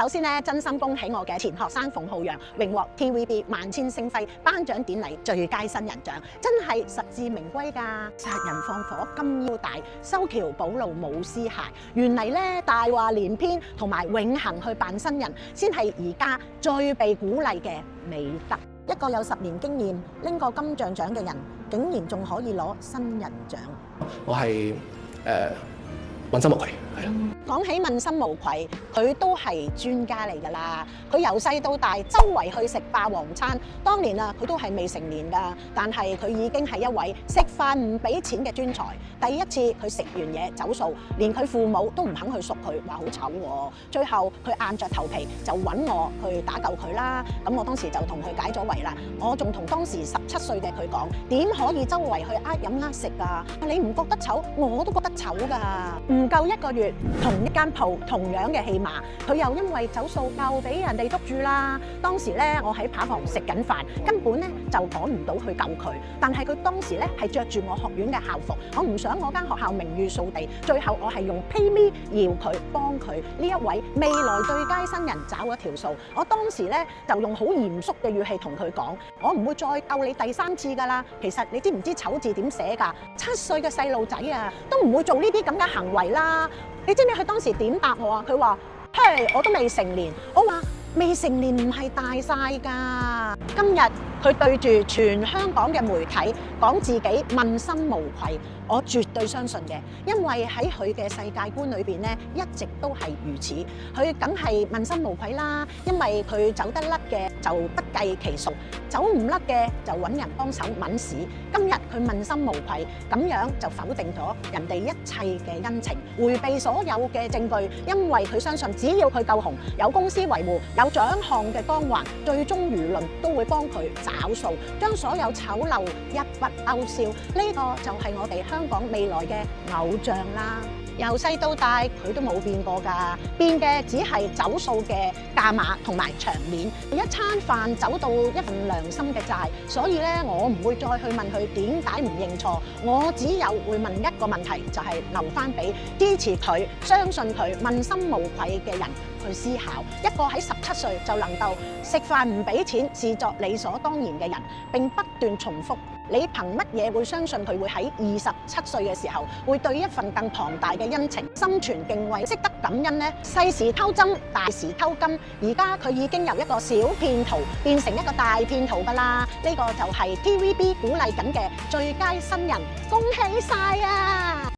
首先咧，真心恭喜我嘅前學生馮浩陽榮獲 TVB 萬千星輝頒獎典禮最佳新人獎，真係實至名歸㗎！殺人放火金腰帶，修橋補路冇屍骸。原嚟咧，大話連篇同埋永恆去扮新人，先係而家最被鼓勵嘅美德。一個有10年經驗拎過金像獎嘅人，竟然仲可以攞新人獎。我係問心無愧，係啦。講起問心無愧，佢都係專家嚟㗎啦。佢由細到大，周圍去食霸王餐。當年啊，佢都係未成年㗎，但係佢已經係一位食飯唔俾錢嘅專才。第一次佢食完嘢走數，連佢父母都唔肯去贖佢，話好醜喎。最後佢硬着頭皮就揾我去打救佢啦。咁我當時就同佢解咗圍啦。我仲同當時17歲嘅佢講：點可以周圍去飲食㗎？你唔覺得醜，我都覺得醜㗎。唔夠1個月，同一間鋪同樣嘅戲碼，佢又因為走數又俾人哋捉住啦。當時咧，我喺扒房食緊飯，根本咧就趕唔到去救佢。但係佢當時咧係着住我學院嘅校服，我唔想我間學校名譽掃地。最後我係用 PayMe 搖佢幫佢呢一位未來最佳新人找咗條數。我當時咧就用好嚴肅嘅語氣同佢講：我唔會再救你第3次㗎啦。其實你知唔知醜字點寫㗎？7歲嘅細路仔啊，都唔會做呢啲咁嘅行為啦。你知唔知佢當時點答我啊？佢話：嘿，我都未成年。我話未成年唔係大晒㗎。今日佢對住全香港嘅媒體講自己問心無愧，我絕對相信嘅，因為喺佢嘅世界觀裏邊咧，一直都係如此。佢梗係問心無愧啦，因為佢走得甩嘅就不計其數，走唔甩嘅就揾人幫手抿屎。今日佢問心無愧，咁樣就否定咗人哋一切嘅恩情，迴避所有嘅證據，因為佢相信只要佢夠紅，有公司維護，有獎項嘅光環，最終輿論都會幫佢找數，將所有醜陋一筆勾銷。呢個就係我哋香港未來嘅偶像啦。由細到大佢都冇變過㗎，變嘅只係走數嘅價碼同埋場面。一餐飯走到一份良心嘅債，所以咧我唔會再去問佢點解唔認錯，我只有會問一個問題，就係留翻俾支持佢、相信佢、問心無愧嘅人去思考。一個喺17歲就能夠食飯唔俾錢視作理所當然嘅人，並不斷重複。你憑乜嘢會相信佢會喺27歲嘅時候會對一份更龐大嘅恩情心存敬畏、識得感恩呢？細時偷針，大時偷金，而家佢已經由一個小騙徒變成一個大騙徒㗎啦！呢個就係 TVB 鼓勵緊嘅最佳新人，恭喜晒啊！